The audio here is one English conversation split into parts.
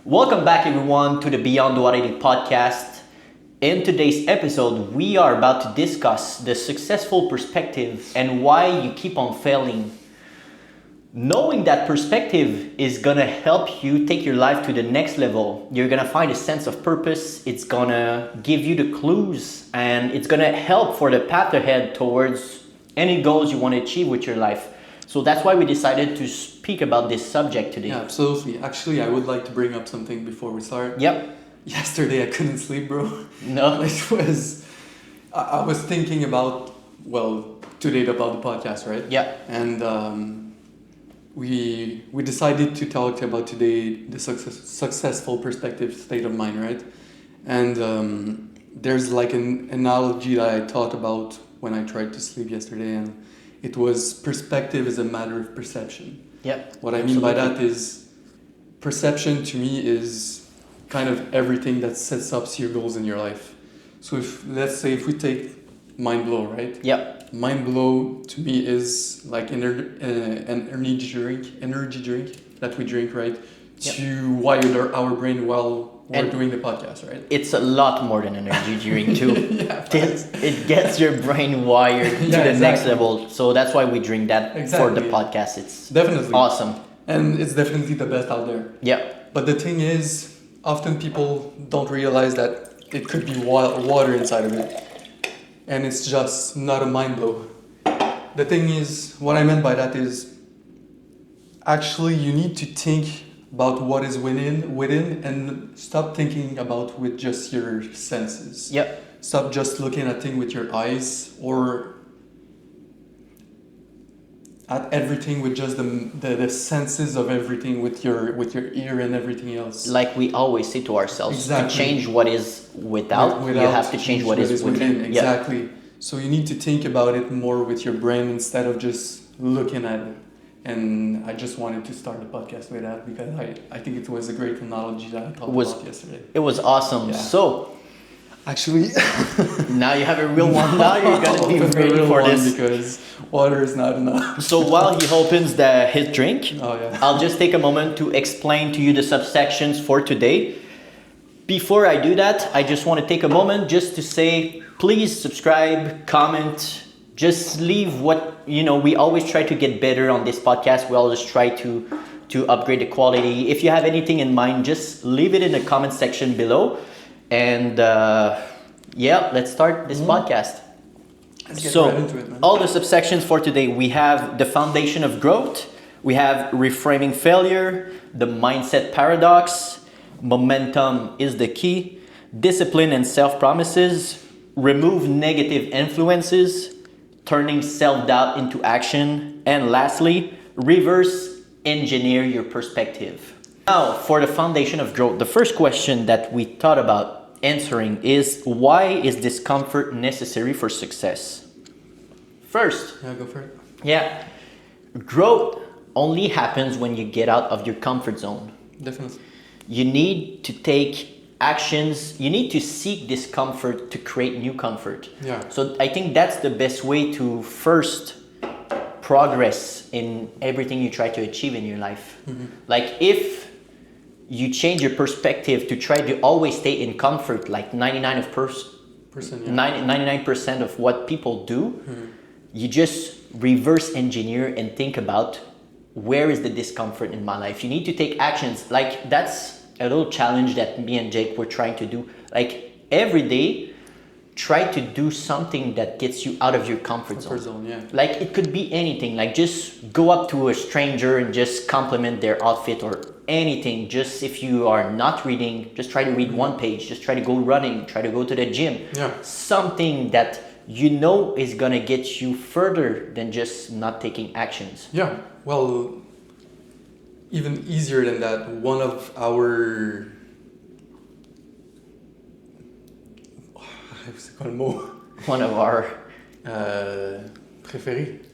Welcome back, everyone, to the Beyond Duality podcast. In today's episode, we are about to discuss the successful perspective and why you keep on failing. Knowing that perspective is gonna help you take your life to the next level. You're gonna find a sense of purpose. It's gonna give you the clues, and it's gonna help for the path ahead towards any goals you want to achieve with your life. So that's why we decided to speak about this subject today. Yeah, absolutely. Actually, I would like to bring up something before we start. Yep. Yesterday, I couldn't sleep, bro. No. I was thinking about, today about the podcast, right? Yeah. And we decided to talk about today the successful perspective state of mind, right? And there's like an analogy that I thought about when I tried to sleep yesterday, and it was perspective is a matter of perception. Yep. What I mean by that is perception to me is kind of everything that sets up your goals in your life. So let's say if we take Mind Blow, right? Yep. Mind Blow to me is like an energy drink that we drink, right? Yep. To wire our brain while we're doing the podcast, right? It's a lot more than an energy drink too. Yeah, it gets your brain wired to the next level. So that's why we drink that for the podcast. It's definitely awesome. And it's definitely the best out there. Yeah. But the thing is, often people don't realize that it could be water inside of it. And it's just not a mind blow. The thing is, what I meant by that is, actually you need to think about what is within and stop thinking about with just your senses. Yep. Stop just looking at things with your eyes or at everything with just the senses of everything with your ear and everything else. Like we always say to ourselves, exactly. To change what is without you have to change what is within. Exactly. Yep. So you need to think about it more with your brain instead of just looking at it. And I just wanted to start the podcast with that because I think it was a great analogy that I thought about yesterday. It was awesome. Yeah. So, actually, now you have a real one. Now you're gonna be ready for this because water is not enough. So while he opens his drink, I'll just take a moment to explain to you the subsections for today. Before I do that, I just want to take a moment just to say, please subscribe, comment. Just leave we always try to get better on this podcast. We always try to upgrade the quality. If you have anything in mind, just leave it in the comment section below. And let's start this podcast. Let's get right into it, man. All the subsections for today, we have the foundation of growth. We have reframing failure, the mindset paradox, momentum is the key, discipline and self-promises, remove negative influences, turning self-doubt into action, and lastly, reverse engineer your perspective. Now, for the foundation of growth, the first question that we thought about answering is, why is discomfort necessary for success? First, go for it. Yeah, growth only happens when you get out of your comfort zone. Definitely. You need to take actions, you need to seek discomfort to create new comfort. Yeah. So I think that's the best way to first progress in everything you try to achieve in your life. Mm-hmm. Like if you change your perspective to try to always stay in comfort, like 99% of what people do, you just reverse engineer and think about, where is the discomfort in my life? You need to take actions. Like that's a little challenge that me and Jake were trying to do. Like every day, try to do something that gets you out of your comfort zone. Yeah. Like it could be anything. Like just go up to a stranger and just compliment their outfit or anything. Just if you are not reading, just try to read one page. Just try to go running. Try to go to the gym. Yeah. Something that you know is gonna get you further than just not taking actions. Yeah. Well, even easier than that, one of our favorite,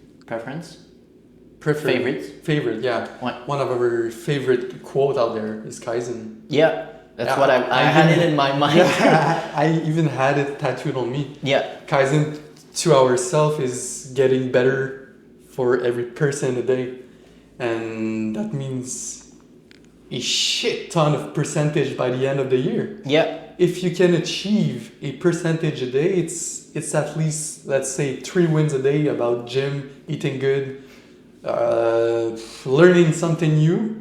yeah. One of our favorite quote out there is Kaizen. Yeah, that's what I had it in my mind. Yeah, I even had it tattooed on me. Yeah. Kaizen to ourselves is getting better for every person a day. And that means a shit ton of percentage by the end of the year. Yeah. If you can achieve a percentage a day, it's at least, let's say, 3 wins a day about gym, eating good, learning something new.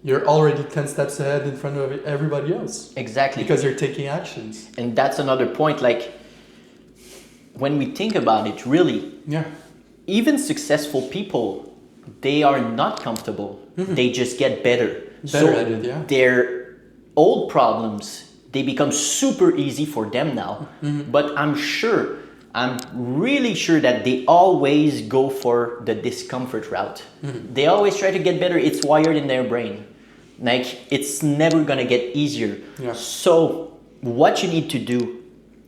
You're already 10 steps ahead in front of everybody else. Exactly. Because you're taking actions. And that's another point. Like, when we think about it, really, Yeah. even successful people, they are not comfortable. They just get better. Better at it, yeah. Their old problems, they become super easy for them now. But I'm really sure that they always go for the discomfort route. They always try to get better. It's wired in their brain. Like, it's never gonna get easier. Yeah. So what you need to do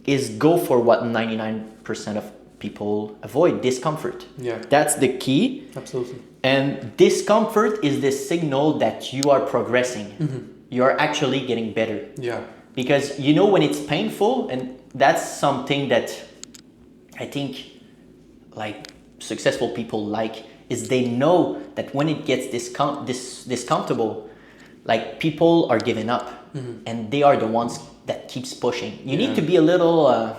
is go for what 99% of people avoid: discomfort. Yeah. That's the key. Absolutely. And discomfort is the signal that you are progressing. You are actually getting better. Yeah. Because you know when it's painful, and that's something that I think like successful people like, is they know that when it gets discomfortable, like people are giving up, and they are the ones that keeps pushing. You need to be a little a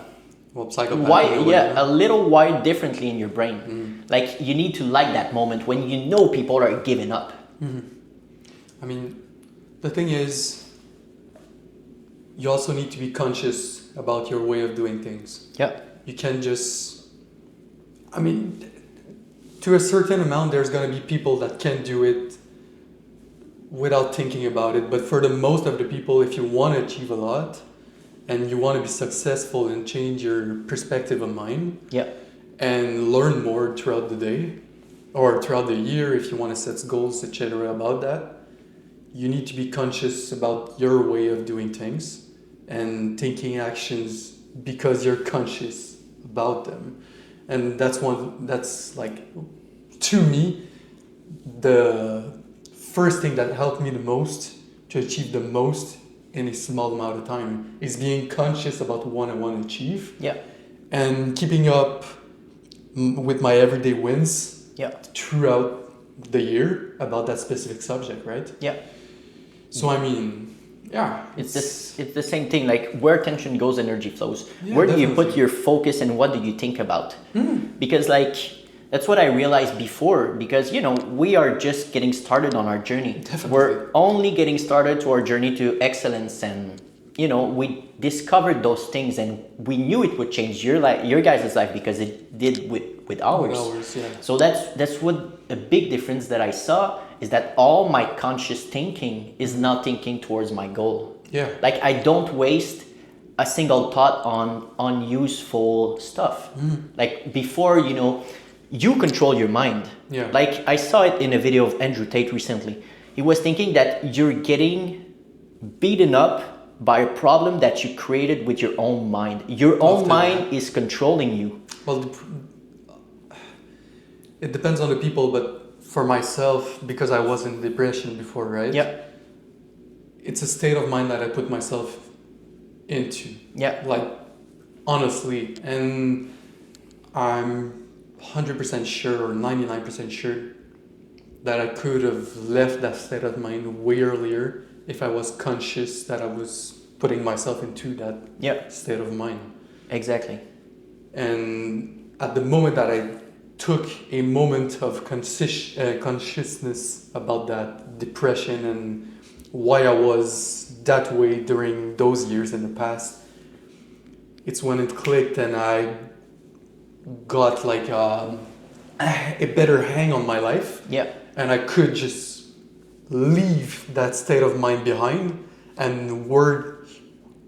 little wired differently in your brain. Like, you need to like that moment when you know people are giving up. I mean, the thing is, you also need to be conscious about your way of doing things. Yeah. You can't just, I mean, to a certain amount, there's going to be people that can do it without thinking about it. But for the most of the people, if you want to achieve a lot and you want to be successful and change your perspective of mind, Yeah. and learn more throughout the day or throughout the year, if you want to set goals, etc., about that, you need to be conscious about your way of doing things and taking actions because you're conscious about them. And that's like, to me, the first thing that helped me the most to achieve the most in a small amount of time is being conscious about what I want to achieve. Yeah. And keeping up with my everyday wins throughout the year about that specific subject, right? Yeah. So I mean, yeah, It's the same thing. Like, where tension goes, energy flows. Yeah, Where do you definitely. put your focus, and what do you think about? Because like, that's what I realized before. Because we are just getting started on our journey. Definitely. We're only getting started to our journey to excellence, and we discovered those things, and we knew it would change your guys' life, because it did with ours. Yeah. So that's what a big difference that I saw is, that all my conscious thinking is now thinking towards my goal. Yeah. Like, I don't waste a single thought on unuseful stuff. Like, before, you control your mind. Yeah. Like, I saw it in a video of Andrew Tate recently. He was thinking that you're getting beaten up by a problem that you created with your own mind. Your own mind is controlling you. Well, it depends on the people, but for myself, because I was in depression before, right? Yeah. It's a state of mind that I put myself into. Yeah. Like, honestly. And I'm 100% sure or 99% sure that I could have left that state of mind way earlier if I was conscious that I was putting myself into that state of mind. Exactly. And at the moment that I took a moment of consciousness about that depression and why I was that way during those years in the past, it's when it clicked and I got like a better hang on my life. Yeah. And I could just leave that state of mind behind and work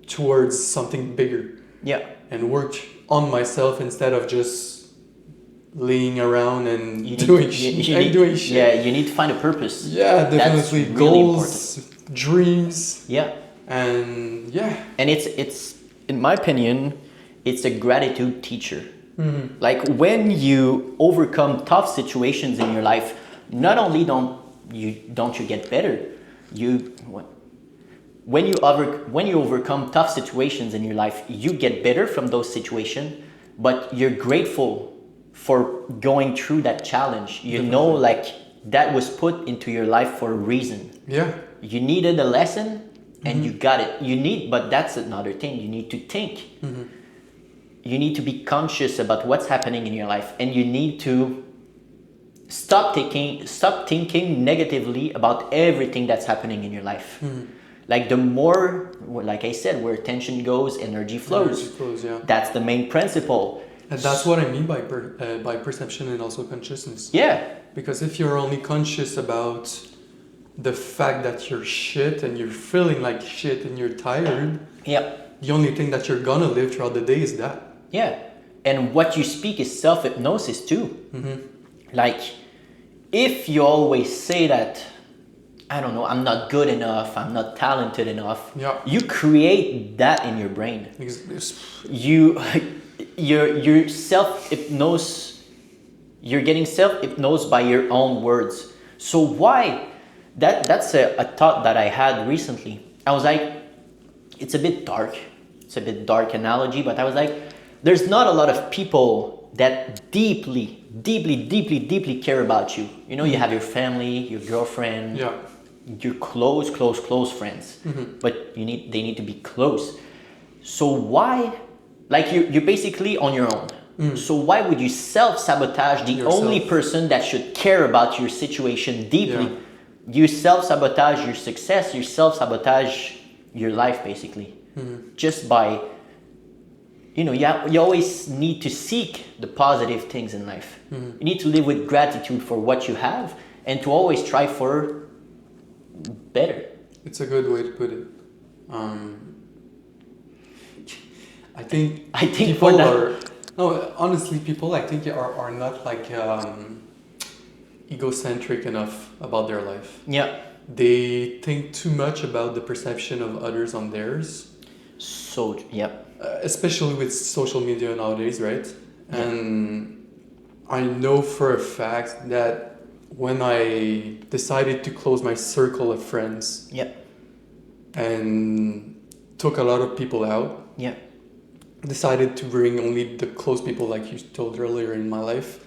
towards something bigger. Yeah. And work on myself instead of just laying around and You doing need- shit. Yeah, you need to find a purpose. Yeah, definitely. That's really Goals, dreams, Yeah. and yeah. And it's in my opinion, it's a gratitude teacher. Like, when you overcome tough situations in your life, not only don't you get better, when you overcome tough situations in your life, you get better from those situations, but you're grateful for going through that challenge. Like, that was put into your life for a reason. Yeah. You needed a lesson and you got it. But that's another thing. You need to think. You need to be conscious about what's happening in your life, and you need to stop thinking negatively about everything that's happening in your life. Like the more, like I said, where attention goes, energy flows. Energy flows, yeah. That's the main principle. And that's what I mean by perception and also consciousness. Yeah. Because if you're only conscious about the fact that you're shit and you're feeling like shit and you're tired, the only thing that you're gonna live throughout the day is that. Yeah. And what you speak is self-hypnosis too. Like, if you always say that, I don't know, I'm not good enough, I'm not talented enough, you create that in your brain. You're self-hypnosis, you're getting self-hypnosed by your own words. So why? That's a thought that I had recently. I was like, it's a bit dark analogy, but I was like, there's not a lot of people that deeply care about you. You know, you have your family, your girlfriend, your close friends, but they need to be close. So why, like you're basically on your own. So why would you self-sabotage the only person that should care about your situation deeply? You self-sabotage your success, you self-sabotage your life basically. Just by, you always need to seek the positive things in life. You need to live with gratitude for what you have and to always try for better. It's a good way to put it. I think people honestly, people I think are not like egocentric enough about their life. Yeah. They think too much about the perception of others on theirs. So, especially with social media nowadays, right? And I know for a fact that when I decided to close my circle of friends and took a lot of people out, decided to bring only the close people like you told earlier in my life,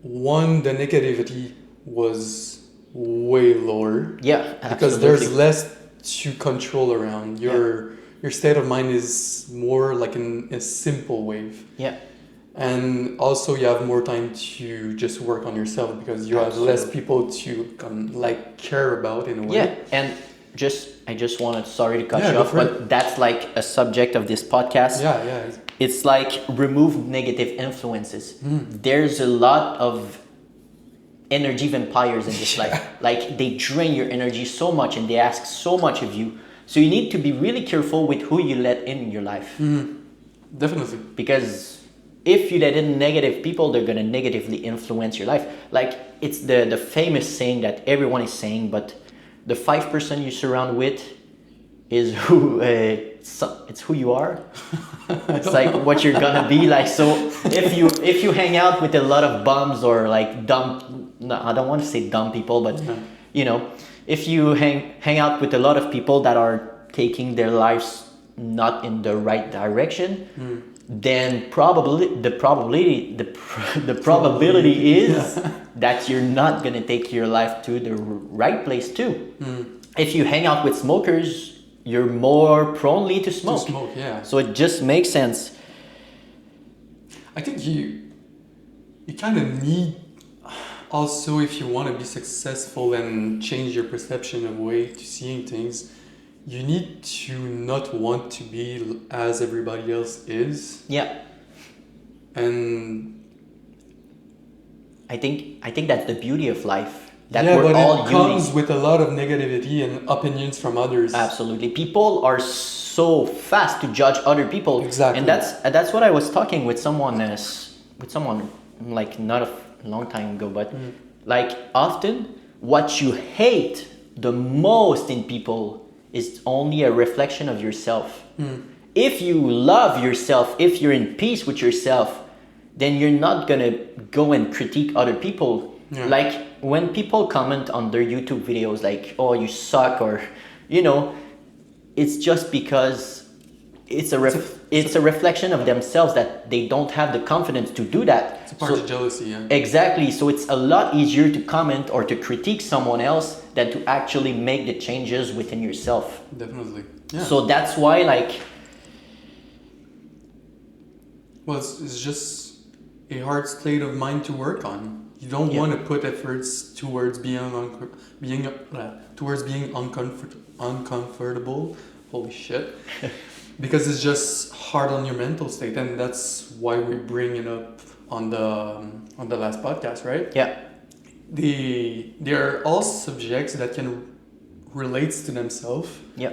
the negativity was way lower. Yeah, because there's less to control around. Your state of mind is more like in a simple wave. Yeah. And also you have more time to just work on yourself because you have less people to care about in a way. Yeah, and I just wanted, sorry to cut you off, but that's like a subject of this podcast. Yeah. It's like remove negative influences. There's a lot of energy vampires in this life. Like they drain your energy so much and they ask so much of you. So you need to be really careful with who you let in your life. Definitely. Because if you let in negative people, they're going to negatively influence your life. Like it's the famous saying that everyone is saying, but the 5% you surround with is it's who you are. It's like what you're gonna be like. So if you hang out with a lot of bums or like dumb, no, I don't want to say dumb people, but if you hang out with a lot of people that are taking their lives not in the right direction, then probably the probability is that you're not gonna take your life to the right place too. If you hang out with smokers, you're more prone to smoke. So it just makes sense. I think you kind of need also, if you want to be successful and change your perception of way to seeing things, you need to not want to be as everybody else is. Yeah. And I think that's the beauty of life. That but it comes with a lot of negativity and opinions from others. Absolutely. People are so fast to judge other people. Exactly. And that's what I was talking with someone like not a long time ago, but like often what you hate the most in people is only a reflection of yourself. If you love yourself, if you're in peace with yourself, then you're not gonna go and critique other people. Like when people comment on their YouTube videos like, oh, you suck, or it's just because it's a reflection of themselves that they don't have the confidence to do that. It's a part of jealousy, yeah. Exactly. So it's a lot easier to comment or to critique someone else than to actually make the changes within yourself. Definitely. Yeah. So that's why, like, well, it's just a hard state of mind to work on. You don't want to put efforts towards being uncomfortable. Holy shit. Because it's just hard on your mental state, and that's why we bring it up on the last podcast, right? Yeah. They are all subjects that can relate to themselves. Yeah.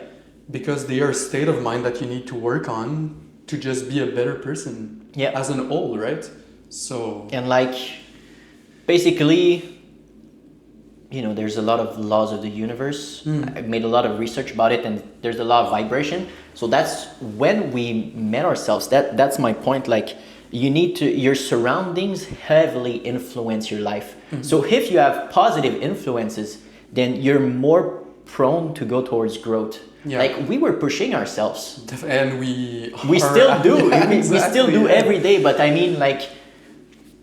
Because they are a state of mind that you need to work on to just be a better person. Yeah. As an whole, right? So. And like, basically, you know, there's a lot of laws of the universe. I've made a lot of research about it, and there's a lot of vibration. So that's when we met ourselves. That's my point. Like, you need to, your surroundings heavily influence your life. So if you have positive influences, then you're more prone to go towards growth. Yeah. Like, we were pushing ourselves. And we still do. Yeah, we still do every day. But I mean, like,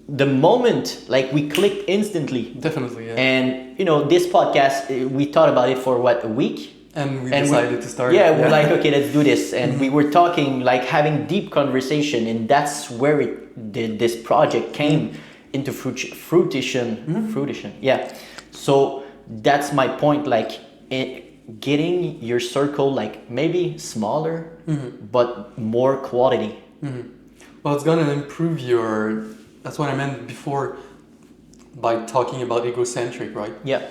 the moment, like, we clicked instantly. Definitely, yeah. And, you know, this podcast, we thought about it for what, a week? And we decided to start. Yeah, we're like, okay, let's do this. And we were talking, like, having deep conversation. And that's where this project came into fruition. Fruition, yeah. So that's my point, like, getting your circle, like, maybe smaller, but more quality. Well, it's gonna improve your... That's what I meant before by talking about egocentric, right? Yeah.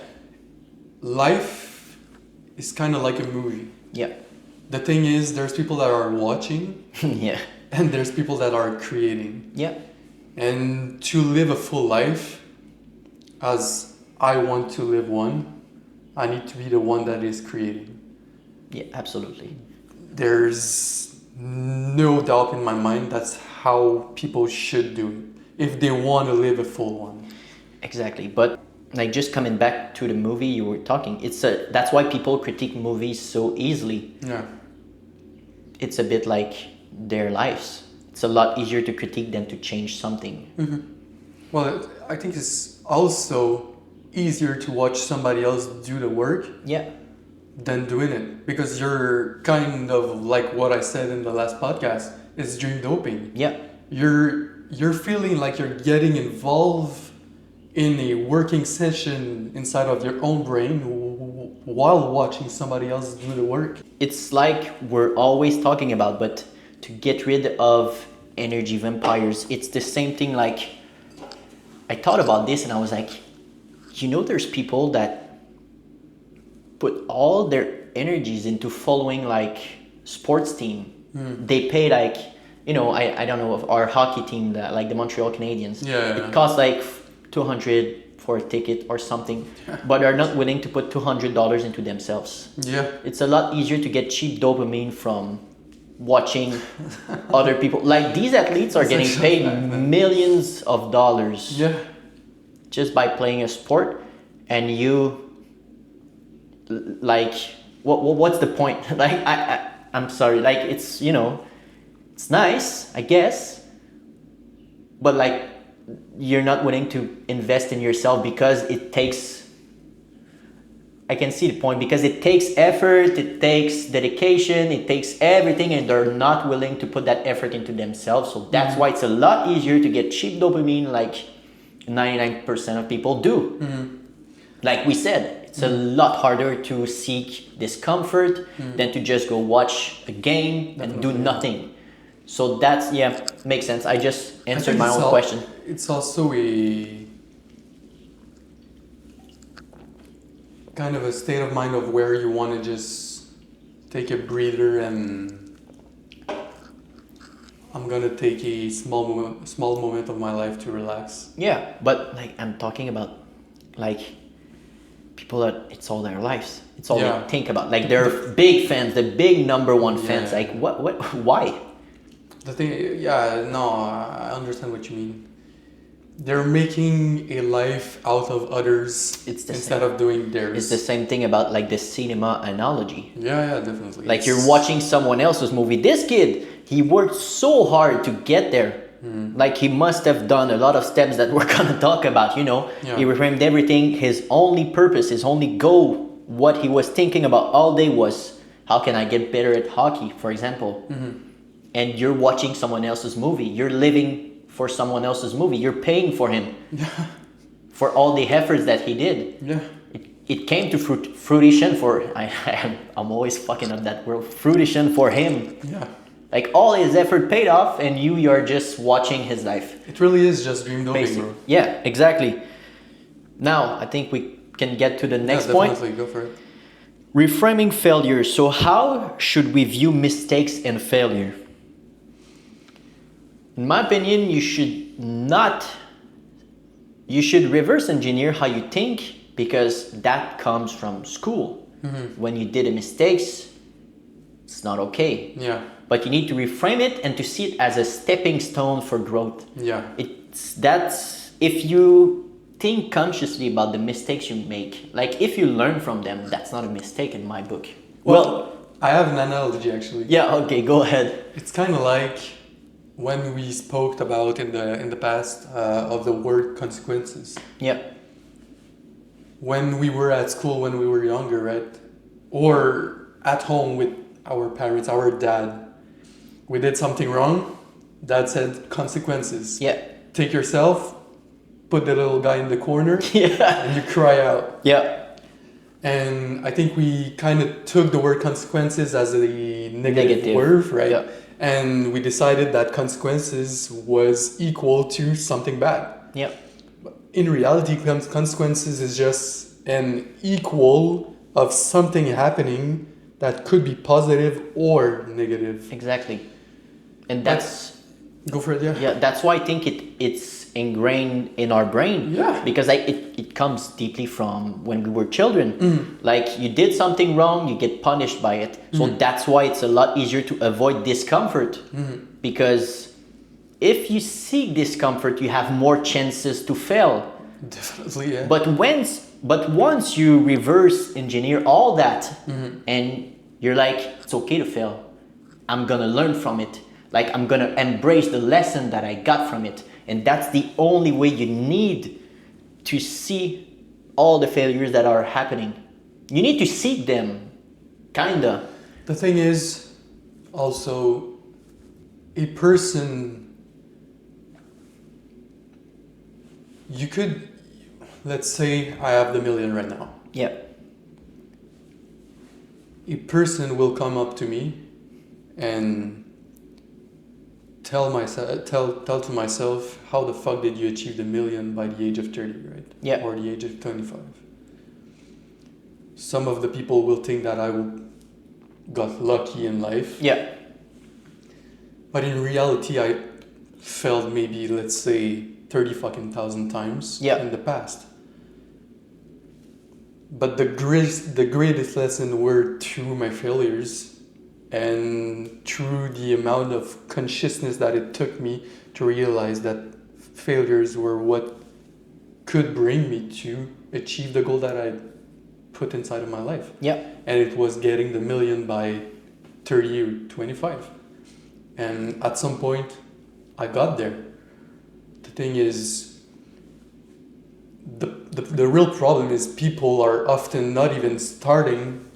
Life is kind of like a movie. Yeah. The thing is, there's people that are watching. Yeah. And there's people that are creating. Yeah. And to live a full life, as I want to live one, I need to be the one that is creating. Yeah, absolutely. There's no doubt in my mind that's how people should do it if they want to live a full one. Exactly. But like, just coming back to the movie you were talking, that's why people critique movies so easily. Yeah. It's a bit like their lives. It's a lot easier to critique than to change something. Well, I think it's also easier to watch somebody else do the work than doing it, because you're kind of like what I said in the last podcast, it's dream doping. Yeah. You're feeling like you're getting involved in a working session inside of your own brain while watching somebody else do the work. It's like we're always talking about, but to get rid of energy vampires, it's the same thing. Like, I thought about this and I was like, you know, there's people that put all their energies into following, like, sports team. They pay, like, you know, I don't know, of our hockey team, like the Montreal Canadiens. Yeah. It costs like $200 for a ticket or something, but are not willing to put $200 into themselves. Yeah. It's a lot easier to get cheap dopamine from watching other people. Like, these athletes are getting paid millions of dollars just by playing a sport, and you, like, what's the point? Like, I'm sorry, like, it's, you know, it's nice, I guess, but, like, you're not willing to invest in yourself because it takes, I can see the point, because it takes effort, it takes dedication, it takes everything, and they're not willing to put that effort into themselves. So that's why it's a lot easier to get cheap dopamine, like 99% of people do. Like we said, it's a lot harder to seek discomfort than to just go watch a game and do nothing. So that's, makes sense. I just answered my own question. It's also a kind of a state of mind of where you want to just take a breather and I'm gonna take a small moment of my life to relax. Yeah, but, like, I'm talking about, like, people that it's all their lives. It's all they think about. Like, they're big fans, the big number one fans. Like, why? The thing, no, I understand what you mean. they're making a life out of others It's the instead same. of doing theirs. It's the same thing about like the cinema analogy. Yeah, definitely. Like you're watching someone else's movie. This kid, he worked so hard to get there. Like he must have done a lot of steps that we're gonna talk about, you know. Yeah. He reframed everything. His only purpose, his only goal, what he was thinking about all day was, how can I get better at hockey, for example. And you're watching someone else's movie. You're living for someone else's movie. You're paying for him. For all the efforts that he did. Yeah. It came to fruition for, I'm always fucking up that word, fruition for him. Yeah. Like all his effort paid off and you're just watching his life. It really is just dream building, bro. Yeah, exactly. Now, I think we can get to the next point. Definitely, go for it. Reframing failure. So how should we view mistakes and failure? In my opinion, you should reverse engineer how you think, because that comes from school. When you did a mistakes, it's not okay. Yeah. But you need to reframe it and to see it as a stepping stone for growth. Yeah. That's if you think consciously about the mistakes you make. Like if you learn from them, that's not a mistake in my book. Well, I have an analogy actually. Yeah, okay, go ahead. It's kind of like when we spoke about in the past of the word consequences. Yeah. When we were at school, when we were younger, right? Or at home with our parents, our dad. We did something wrong. Dad said consequences. Yeah. Take yourself, put the little guy in the corner, Yeah. and you cry out. Yeah. And I think we kind of took the word consequences as a negative word, right? Yeah. And we decided that consequences was equal to something bad. Yeah. In reality, consequences is just an equal of something happening that could be positive or negative. Exactly. And that's Go for it, yeah. yeah, that's why I think it's ingrained in our brain. Yeah. Because it comes deeply from when we were children. Like you did something wrong, you get punished by it. So that's why it's a lot easier to avoid discomfort. Because if you seek discomfort, you have more chances to fail. Definitely, yeah. But once you reverse engineer all that and you're like, it's okay to fail. I'm gonna learn from it. Like I'm gonna embrace the lesson that I got from it. And that's the only way you need to see all the failures that are happening. You need to seek them, kinda. The thing is, also, a person, you could, let's say I have the million right now. Yeah. A person will come up to me and tell to myself, how the fuck did you achieve the million by the age of 30, right? Yeah. Or the age of 25. Some of the people will think that I got lucky in life. Yeah. But in reality, I failed maybe, let's say, 30,000 times in the past. But the greatest lesson were through my failures and through the amount of consciousness that it took me to realize that failures were what could bring me to achieve the goal that I put inside of my life. Yeah. And it was getting the million by 30 or 25. And at some point, I got there. The thing is, the real problem is people are often not even starting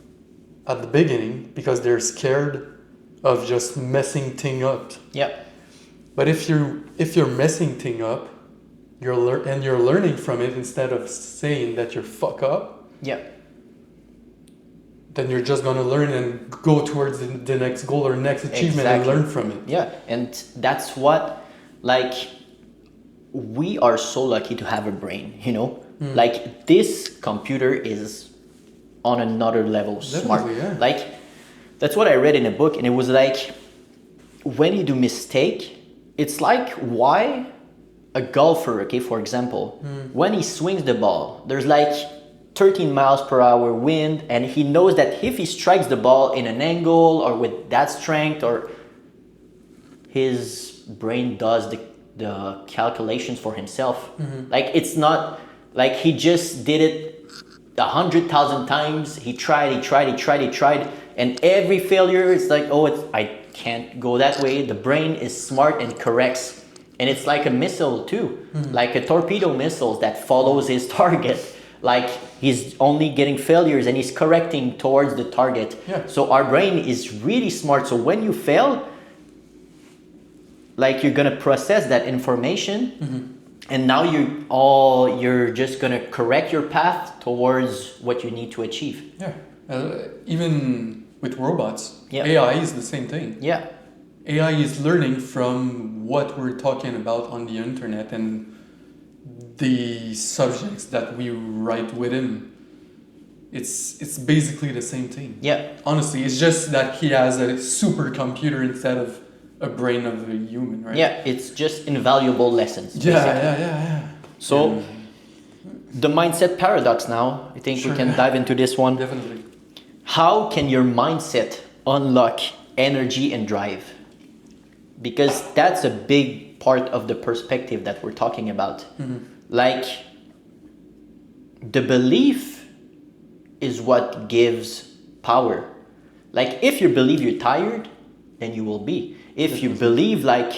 at the beginning because they're scared of just messing thing up. Yeah. But if you're messing thing up, you're learning from it instead of saying that you're fuck up. Yeah. Then you're just gonna learn and go towards the next goal or next achievement and learn from it. Yeah, and that's what, like, we are so lucky to have a brain, you know? Like, this computer is on another level smart. Yeah. Like, that's what I read in a book, and it was like, when you do mistake, it's like why a golfer, okay, for example, when he swings the ball, there's like 13 miles per hour wind, and he knows that if he strikes the ball in an angle or with that strength, or his brain does the calculations for himself. Like it's not like he just did it 100,000 times. He tried, and every failure is like, oh, I can't go that way. The brain is smart and corrects, and it's like a missile too, like a torpedo missile that follows his target. Like he's only getting failures and he's correcting towards the target. Yeah. So our brain is really smart. So when you fail, like you're gonna process that information, and now you're just gonna correct your path towards what you need to achieve. Yeah. Even with robots, Yeah. AI is the same thing. Yeah. AI is learning from what we're talking about on the internet and the subjects that we write within. It's basically the same thing. Yeah. Honestly, it's just that he has a supercomputer instead of a brain of a human, right? Yeah, it's just invaluable lessons. Yeah, basically. yeah. So the mindset paradox now, I think we can dive into this one. Definitely. How can your mindset unlock energy and drive? Because that's a big part of the perspective that we're talking about. Like the belief is what gives power. Like if you believe you're tired, then you will be. If you believe like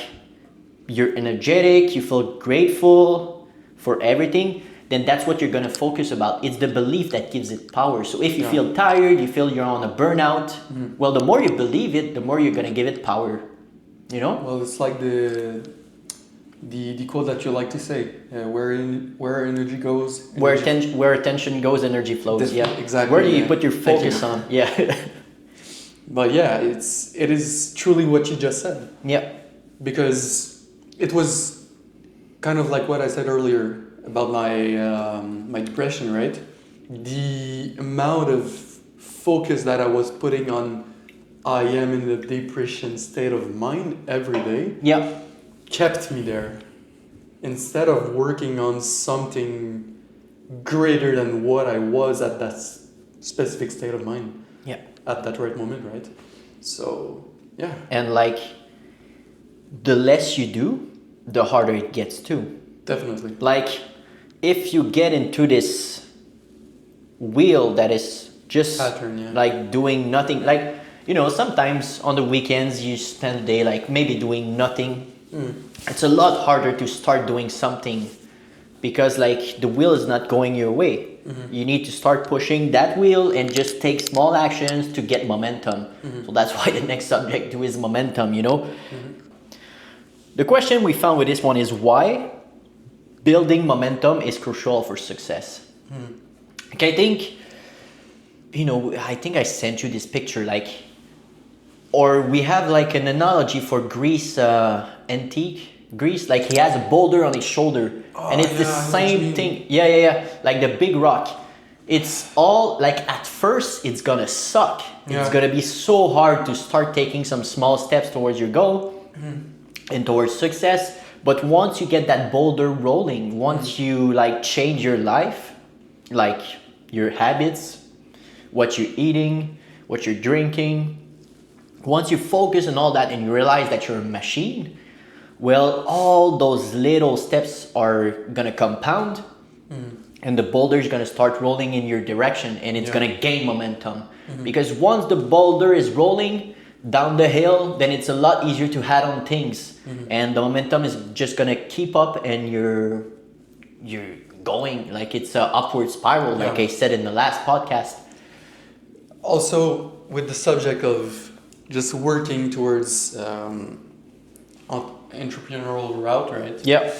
you're energetic, you feel grateful for everything, then that's what you're gonna focus about. It's the belief that gives it power. So if you feel tired, you feel you're on a burnout, well, the more you believe it, the more you're gonna give it power. You know? Well, it's like the quote that you like to say, where energy goes, Where attention goes, energy flows. Yeah, exactly. Where do you put your focus on? Yeah. But yeah, it is truly what you just said. Yeah. Because it was kind of like what I said earlier about my depression, right? The amount of focus that I was putting on I am in the depression state of mind every day. Yeah. Kept me there instead of working on something greater than what I was at that specific state of mind. Yeah. At that right moment, right? So, yeah. And like the less you do, the harder it gets too. Definitely. Like if you get into this wheel that is just pattern, like doing nothing, like, you know, sometimes on the weekends you spend the day like maybe doing nothing. It's a lot harder to start doing something because like the wheel is not going your way. You need to start pushing that wheel and just take small actions to get momentum. So that's why the next subject is momentum, you know. The question we found with this one is why building momentum is crucial for success. Okay, I think, you know, I think I sent you this picture, like, or we have like an analogy for Greece, antique Greece, like he has a boulder on his shoulder, and it's the same thing. Yeah. Like the big rock. It's all like at first it's gonna suck. It's gonna be so hard to start taking some small steps towards your goal and towards success. But once you get that boulder rolling, once you like change your life, like your habits, what you're eating, what you're drinking, once you focus on all that and you realize that you're a machine, well, all those little steps are gonna compound and the boulder is gonna start rolling in your direction and it's gonna gain momentum. Because once the boulder is rolling down the hill, then it's a lot easier to add on things and the momentum is just gonna keep up and you're going, like it's an upward spiral, like I said in the last podcast. Also, with the subject of just working towards entrepreneurial route, right? Yeah.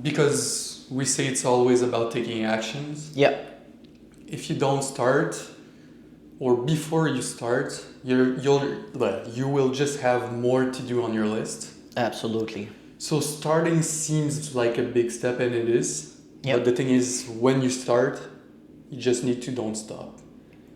Because we say it's always about taking actions. Yeah. If you don't start, or before you start, you will just have more to do on your list. Absolutely. So starting seems like a big step, and it is. Yep. But the thing is, when you start, you just need to don't stop.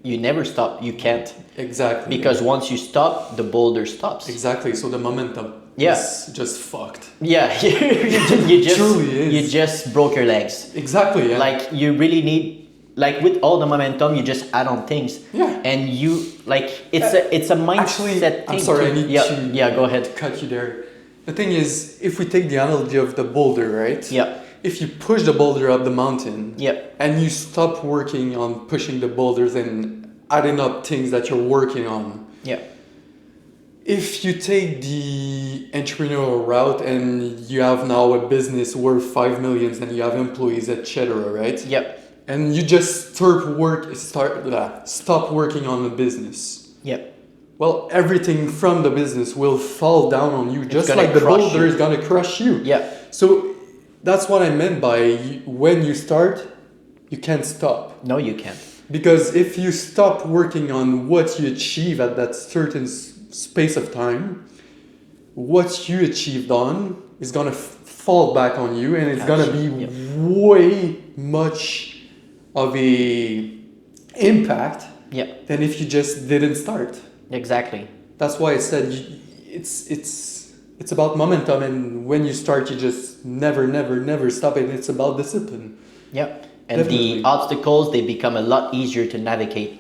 You never stop. You can't. Exactly. Because once you stop, the boulder stops. Exactly. So the momentum is just fucked. Yeah. you just Truly is. You just broke your legs. Exactly. Yeah. Like you really need, like with all the momentum, you just add on things. Yeah. And you like it's a mindset Actually, thing. I'm sorry. I need to go ahead. cut you there. The thing is, if we take the analogy of the boulder, right? Yeah. If you push the boulder up the mountain, Yeah. and you stop working on pushing the boulders and adding up things that you're working on, Yeah. if you take the entrepreneurial route and you have now a business worth 5 million and you have employees, etc., right? Yeah. And you just stop working on the business. Yeah. Well, everything from the business will fall down on you, just gonna like the crush boulder you. is gonna crush you. Yeah. So that's what I meant by when you start, you can't stop. No, you can't. Because if you stop working on what you achieve at that certain space of time, what you achieved on is gonna fall back on you, and it's gonna be way much of a impact Yeah. than if you just didn't start. Exactly. That's why I said it's about momentum, and when you start, you just never stop it. It's about discipline. Yeah. And Definitely. the obstacles, they become a lot easier to navigate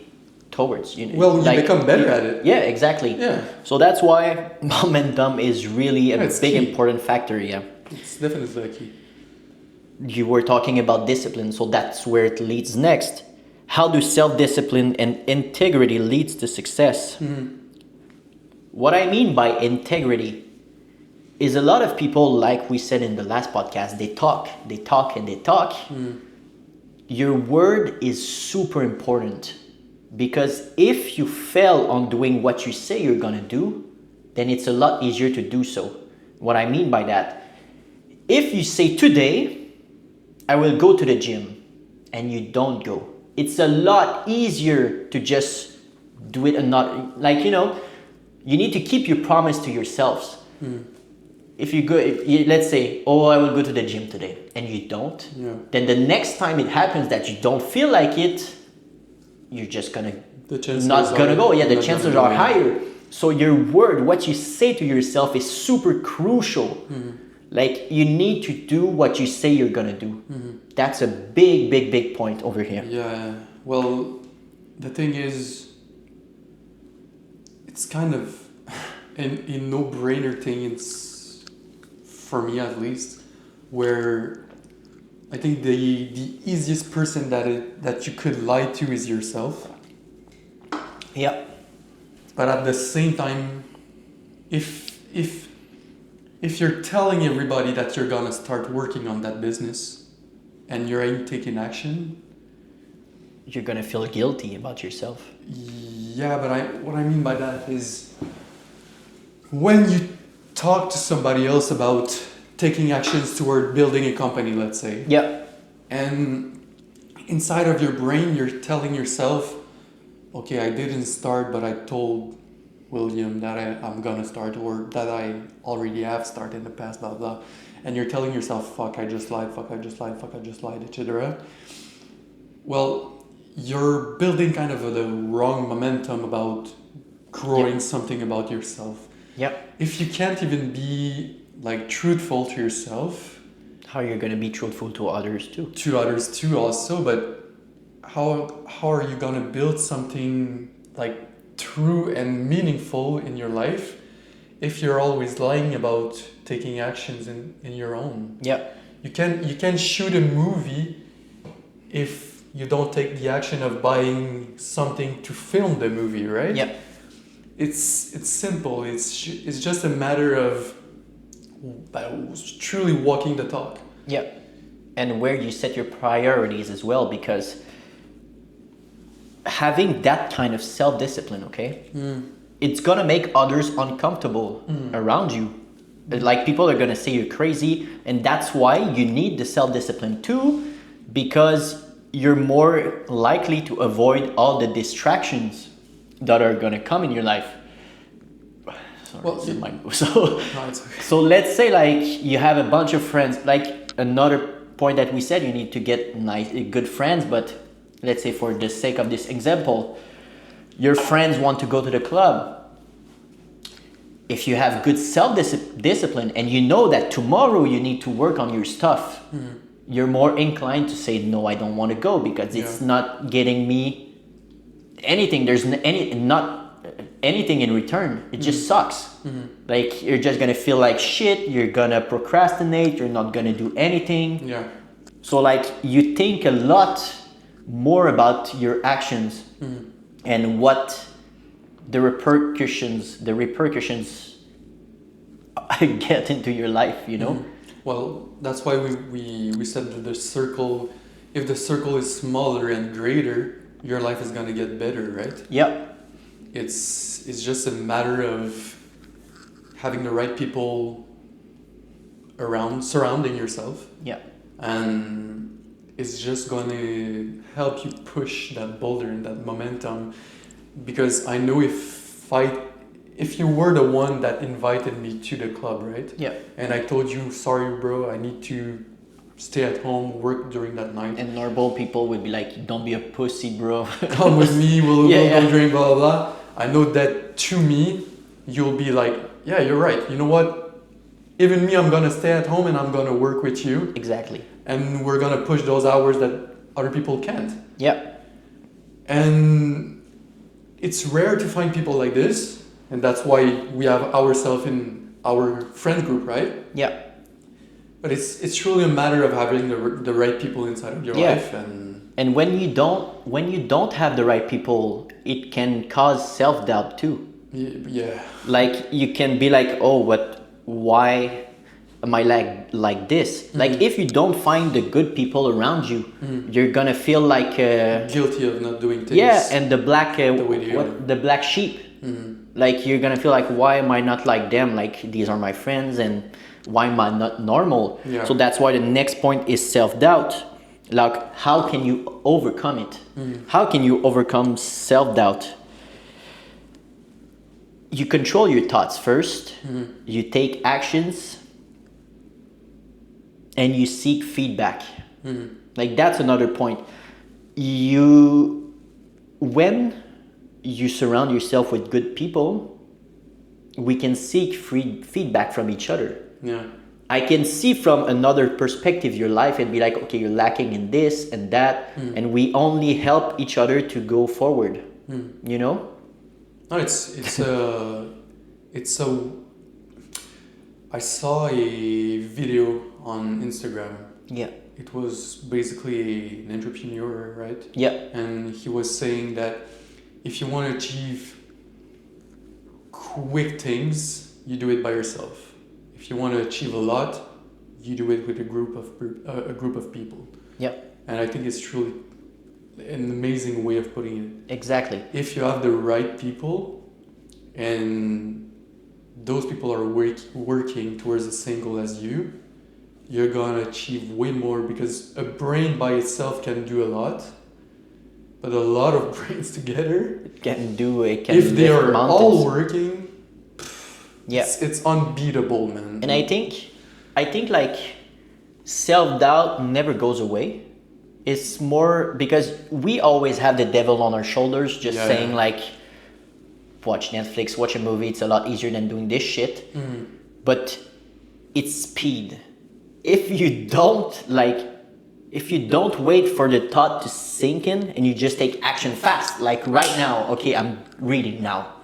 towards. You know, Well, you become better at it. Yeah, exactly. Yeah. So that's why momentum is really a Yeah, it's big key. important factor. Yeah. It's definitely the key. You were talking about discipline, so that's where it leads next. How do self-discipline and integrity leads to success? What I mean by integrity is a lot of people, like we said in the last podcast, they talk. Your word is super important, because if you fail on doing what you say you're gonna do, then it's a lot easier to do so. What I mean by that, if you say today, I will go to the gym, and you don't go, it's a lot easier to just do it and not, like, you know, you need to keep your promise to yourselves. If you go, let's say, oh, I will go to the gym today, and you don't, then the next time it happens that you don't feel like it, you're just gonna not gonna go. Yeah, the chances are higher. So your word, what you say to yourself, is super crucial. Like, you need to do what you say you're gonna do. That's a big point over here. Yeah. Well, the thing is, it's kind of a no-brainer thing. It's, for me at least, where I think the easiest person that you could lie to is yourself. Yeah. But at the same time, if you're telling everybody that you're gonna start working on that business and you ain't taking action, You're gonna feel guilty about yourself. yeah, but what I mean by that is, when you talk to somebody else about taking actions toward building a company, let's say, Yeah. and inside of your brain you're telling yourself, okay, I didn't start, but I told William that I'm gonna start, or that I already have started in the past, blah blah, and you're telling yourself, fuck, I just lied, etc. Well, you're building kind of the wrong momentum about growing something about yourself. Yep. If you can't even be like truthful to yourself, How you're gonna be truthful to others too. to others too also, but how are you gonna build something like true and meaningful in your life if you're always lying about taking actions in your own? Yep. You can shoot a movie if you don't take the action of buying something to film the movie, right? Yep. It's simple. It's just a matter of truly walking the talk. Yep. And where you set your priorities as well, because having that kind of self-discipline, okay, it's gonna make others uncomfortable around you. Like, people are gonna say you're crazy, and that's why you need the self-discipline too, because you're more likely to avoid all the distractions that are gonna come in your life. Sorry, Well, so No, it's okay. so let's say, like, you have a bunch of friends. Like, another point that we said, you need to get good friends, but let's say, for the sake of this example, your friends want to go to the club. If you have good self-discipline and you know that tomorrow you need to work on your stuff, you're more inclined to say, no, I don't want to go, because it's not getting me anything. There's anything in return. It just sucks. Like you're just gonna feel like shit. You're gonna procrastinate. You're not gonna do anything. Yeah. So like you think a lot more about your actions and what the repercussions get into your life, you know? Well, that's why we said that the circle, if the circle is smaller and greater, your life is gonna get better, right? Yep. It's just a matter of having the right people around, surrounding yourself, Yep. and it's just gonna help you push that boulder and that momentum. Because I know if you were the one that invited me to the club, right? Yeah. And I told you, sorry, bro, I need to stay at home, work during that night. And normal people would be like, don't be a pussy, bro. Come with me, we'll Yeah, go drink, blah, blah, blah. I know that to me, you'll be like, yeah, you're right. You know what? Even me, I'm going to stay at home and I'm going to work with you. Exactly. And we're going to push those hours that other people can't. Yeah. And it's rare to find people like this. And that's why we have ourselves in our friend group, right? Yeah. But it's truly a matter of having the right people inside of your life. And when you don't have the right people, it can cause self-doubt too. Yeah. Like you can be like, oh, why am I like this? Like if you don't find the good people around you, you're gonna feel like guilty of not doing things. Yeah, and the black the black sheep. Like you're gonna feel like, why am I not like them? Like these are my friends, and why am I not normal? Yeah. So that's why the next point is self-doubt. Like how can you overcome it? How can you overcome self-doubt? You control your thoughts first. You take actions, and you seek feedback. Like that's another point. When you surround yourself with good people, we can seek free feedback from each other. Yeah. I can see from another perspective your life and be like, okay, you're lacking in this and that, and we only help each other to go forward. You know? No, I saw a video on Instagram. Yeah. It was basically an entrepreneur, right? Yeah. And he was saying that if you want to achieve quick things, you do it by yourself. If you want to achieve a lot, you do it with a group of people. Yeah. And I think it's truly an amazing way of putting it. Exactly. If you have the right people and those people are working towards the same goal as you, you're gonna achieve way more, because a brain by itself can do a lot, but a lot of brains together if they are all working, it's unbeatable, man. And I think like self-doubt never goes away. It's more because we always have the devil on our shoulders just saying like, watch Netflix, watch a movie, it's a lot easier than doing this shit. But it's speed. If you don't wait for the thought to sink in and you just take action fast, like right now, okay, I'm reading now.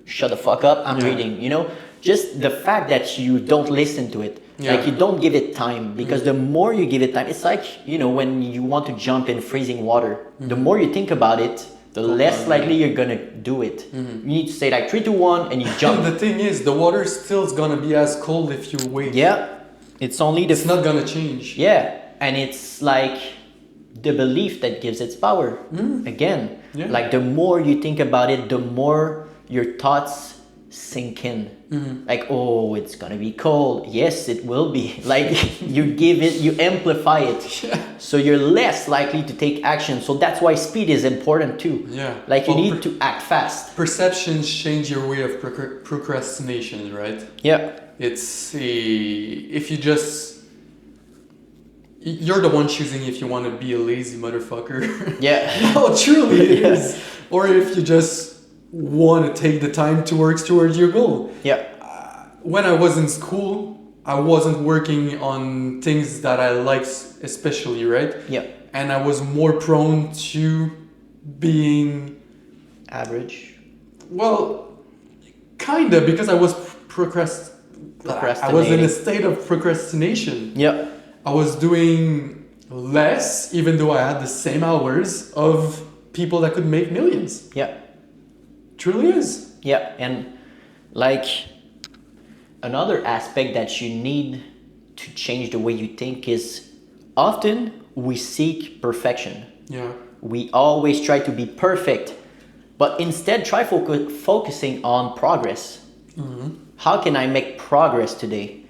Shut the fuck up, I'm reading, you know? Just the fact that you don't listen to it. Like you don't give it time, because the more you give it time, it's like, you know, when you want to jump in freezing water, the more you think about it, the less likely you're gonna do it. You need to say like 3, 2, 1 and you jump. The thing is, the water still is gonna be as cold if you wait. Yeah. It's not gonna change. Yeah. And it's like the belief that gives its power. Again. Yeah. Like the more you think about it, the more your thoughts sink in. Like, oh, it's gonna be cold. Yes, it will be. Like you amplify it. So you're less likely to take action. So that's why speed is important too. Yeah. Like you need to act fast. Perceptions change your way of procrastination, right? Yeah. If you're the one choosing if you want to be a lazy motherfucker. Yeah. No, truly it is. Or if you just want to take the time to work towards your goal. Yeah. When I was in school, I wasn't working on things that I liked especially, right? Yeah. And I was more prone to being average. Well, Kinda, because I was I was in a state of procrastination. Yeah. I was doing less, even though I had the same hours of people that could make millions. Yeah. Truly is. Yeah. And like another aspect that you need to change the way you think is often we seek perfection. Yeah. We always try to be perfect, but instead try focusing on progress. How can I make progress today?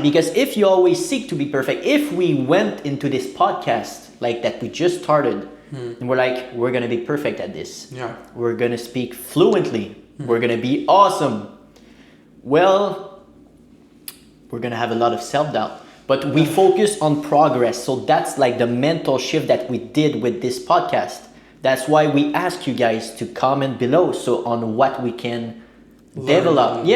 Because if you always seek to be perfect, if we went into this podcast like that we just started, and we're like, we're gonna be perfect at this. Yeah. We're gonna speak fluently. We're gonna be awesome. Well, we're gonna have a lot of self-doubt. But we focus on progress. So that's like the mental shift that we did with this podcast. That's why we ask you guys to comment below so on what we can develop.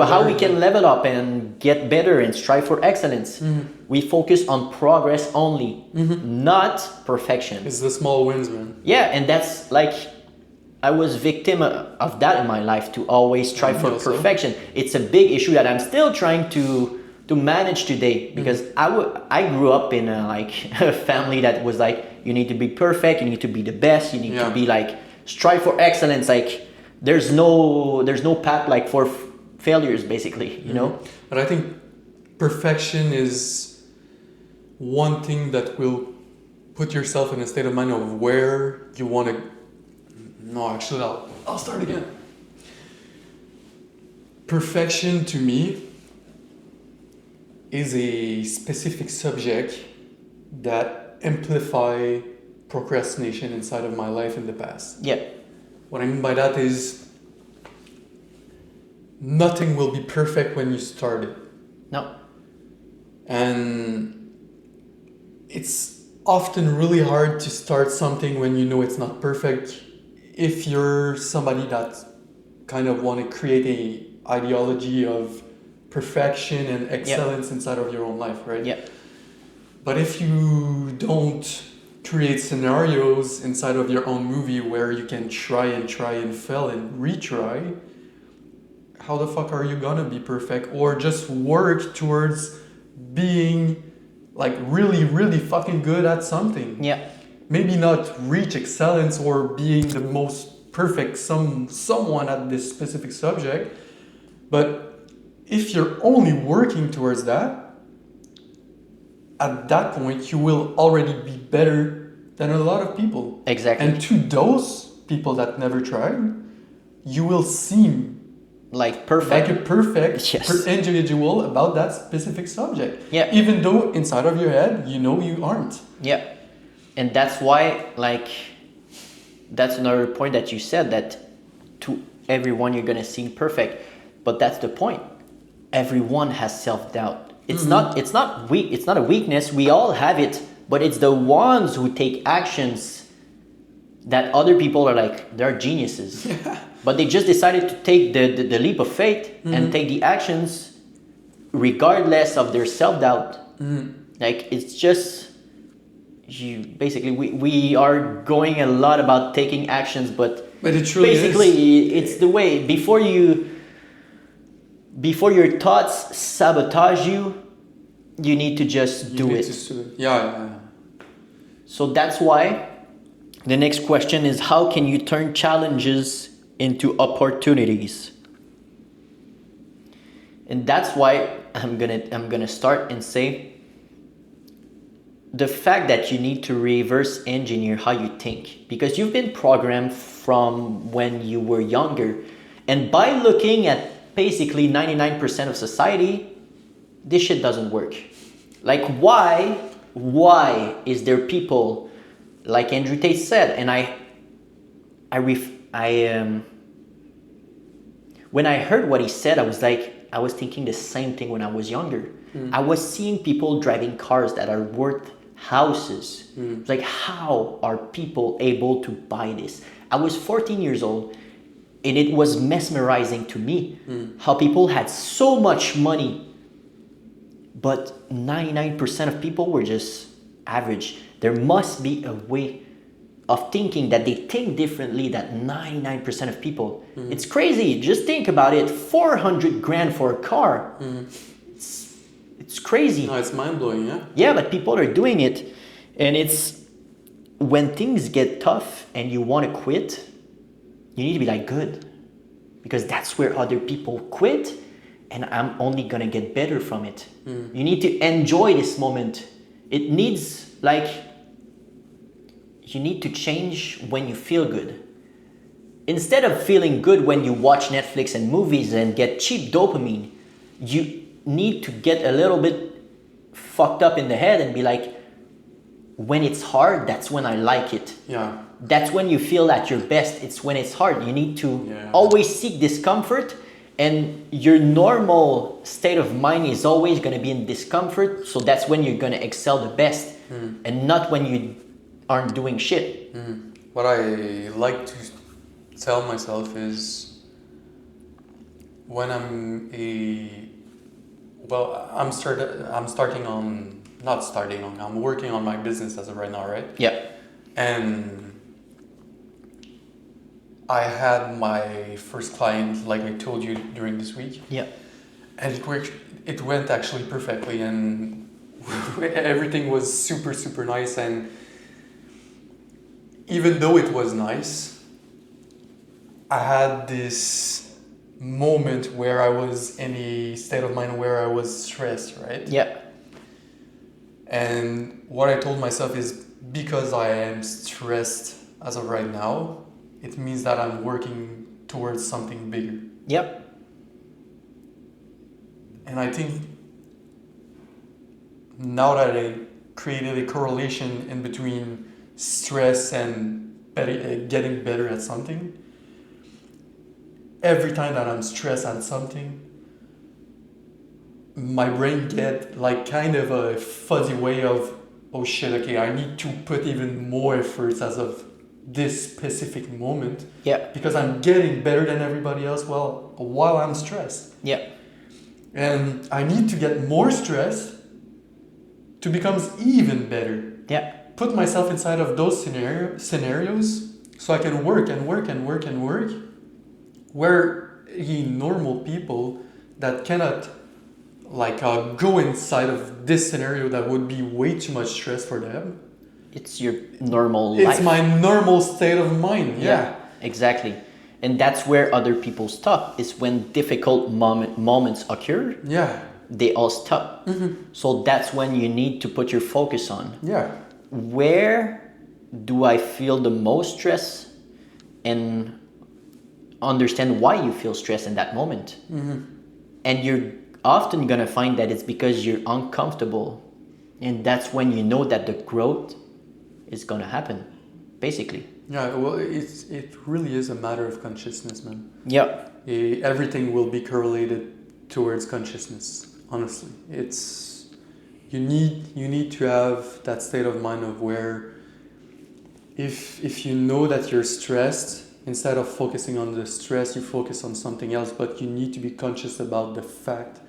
How we can level up and get better and strive for excellence. We focus on progress only, not perfection. It's the small wins, man. Yeah, and that's like I was victim of that in my life, to always strive for perfection. It's a big issue that I'm still trying to manage today, because I grew up in a family that was like, you need to be perfect, you need to be the best, you need to be like strive for excellence. Like there's no path like for failures, basically, you know. But I think perfection is one thing that will put yourself in a state of mind of where you want to. No, actually, I'll start again. Perfection to me is a specific subject that amplify procrastination inside of my life in the past. Yeah. What I mean by that is nothing will be perfect when you start it. No. And it's often really hard to start something when you know it's not perfect. If you're somebody that kind of want to create a ideology of perfection and excellence inside of your own life, right? Yeah. But if you don't create scenarios inside of your own movie where you can try and fail and retry, how the fuck are you gonna be perfect? Or just work towards being like really, really fucking good at something. Yeah. Maybe not reach excellence or being the most perfect someone at this specific subject, but if you're only working towards that, at that point you will already be better than a lot of people. Exactly. And to those people that never tried, you will seem like perfect, like a perfect individual about that specific subject. Yeah. Even though inside of your head you know you aren't. Yeah. And that's why, like, that's another point that you said, that to everyone you're gonna seem perfect, but that's the point. Everyone has self-doubt. It's not weak. It's not a weakness. We all have it, but it's the ones who take actions that other people are like, they're geniuses. But they just decided to take the leap of faith and take the actions regardless of their self-doubt. Like, it's just, we are going a lot about taking actions, but it truly basically it's the way, before your thoughts sabotage you, you need to just do it. Yeah. So that's why the next question is, how can you turn challenges into opportunities? And that's why I'm gonna start and say the fact that you need to reverse engineer how you think, because you've been programmed from when you were younger, and by looking at basically 99% of society, this shit doesn't work. Like, why is there people like Andrew Tate said, and when I heard what he said, I was thinking the same thing when I was younger. I was seeing people driving cars that are worth houses. It's like, how are people able to buy this? I was 14 years old, and it was mesmerizing to me how people had so much money, but 99% of people were just average. There must be a way of thinking that they think differently than 99% of people. It's crazy. Just think about it. 400 grand for a car. It's crazy. No, it's mind-blowing, yeah. Yeah, but people are doing it. And it's when things get tough and you want to quit, you need to be like, good. Because that's where other people quit, and I'm only going to get better from it. You need to enjoy this moment. It needs, like, you need to change when you feel good. Instead of feeling good when you watch Netflix and movies and get cheap dopamine, you need to get a little bit fucked up in the head and be like, when it's hard, that's when I like it. Yeah. That's when you feel at your best. It's when it's hard. You need to always seek discomfort, and your normal state of mind is always going to be in discomfort. So that's when you're going to excel the best, and not when you aren't doing shit. What I like to tell myself is when I'm working on my business as of right now, right? Yeah. And I had my first client, like I told you, during this week. Yeah. And it went actually perfectly, and everything was super, super nice. And even though it was nice, I had this moment where I was in a state of mind where I was stressed, right? Yeah. And what I told myself is, because I am stressed as of right now, it means that I'm working towards something bigger. Yep. And I think now that I created a correlation in between stress and getting better at something, every time that I'm stressed at something, my brain get like kind of a fuzzy way of, oh shit, okay, I need to put even more efforts as of this specific moment. Yeah. Because I'm getting better than everybody else while I'm stressed. Yeah. And I need to get more stressed to become even better. Yeah. Put myself inside of those scenarios so I can work and work and work and work. Where normal people that cannot go inside of this scenario, that would be way too much stress for them. It's your normal life. It's my normal state of mind. Yeah. Exactly. And that's where other people stop, is when difficult moments occur. Yeah. They all stop. So that's when you need to put your focus on. Yeah. Where do I feel the most stress, and understand why you feel stress in that moment. And you're often going to find that it's because you're uncomfortable. And that's when you know that the growth is going to happen, basically. Yeah, well, it really is a matter of consciousness, man. Yeah. Everything will be correlated towards consciousness, honestly. It's you need to have that state of mind of where if you know that you're stressed, instead of focusing on the stress, you focus on something else, but you need to be conscious about the fact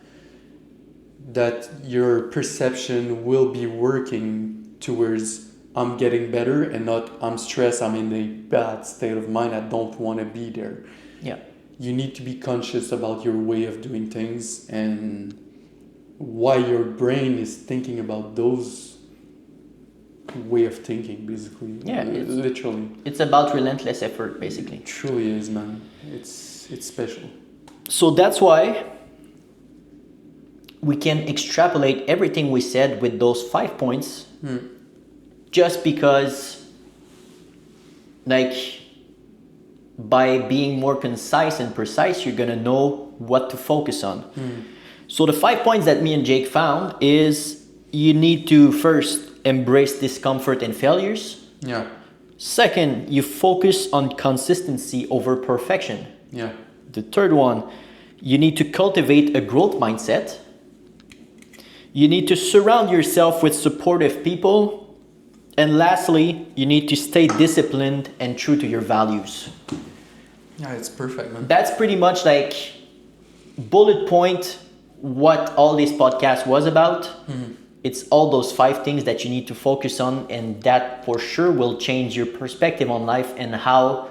that your perception will be working towards I'm getting better, and not I'm stressed, I'm in a bad state of mind, I don't want to be there. Yeah. You need to be conscious about your way of doing things and why your brain is thinking about those way of thinking, basically. Yeah, literally. It's about relentless effort, basically. It truly is, man. It's special. So that's why we can extrapolate everything we said with those 5 points, just because, by being more concise and precise, you're gonna know what to focus on. So the 5 points that me and Jake found is you need to first embrace discomfort and failures. Yeah. Second, you focus on consistency over perfection. Yeah. The third one, you need to cultivate a growth mindset. You need to surround yourself with supportive people. And lastly, you need to stay disciplined and true to your values. Yeah, it's perfect, man. That's pretty much bullet point what all this podcast was about. it's all those 5 things that you need to focus on, and that for sure will change your perspective on life and how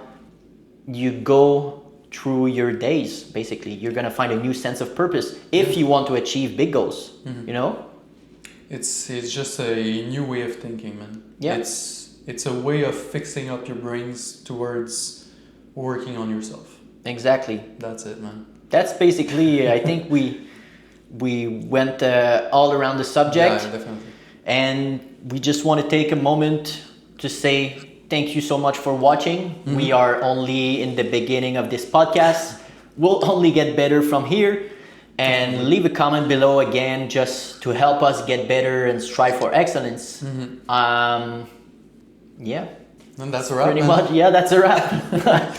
you go through your days. Basically, you're gonna find a new sense of purpose if you want to achieve big goals. You know, It's just a new way of thinking, man. Yeah. It's a way of fixing up your brains towards working on yourself. exactly. That's it, man. That's basically. I think we went all around the subject. Yeah, definitely. And we just want to take a moment to say thank you so much for watching. We are only in the beginning of this podcast. We'll only get better from here. And leave a comment below again just to help us get better and strive for excellence. Yeah. And that's a wrap, Pretty man. much. Yeah, that's a wrap.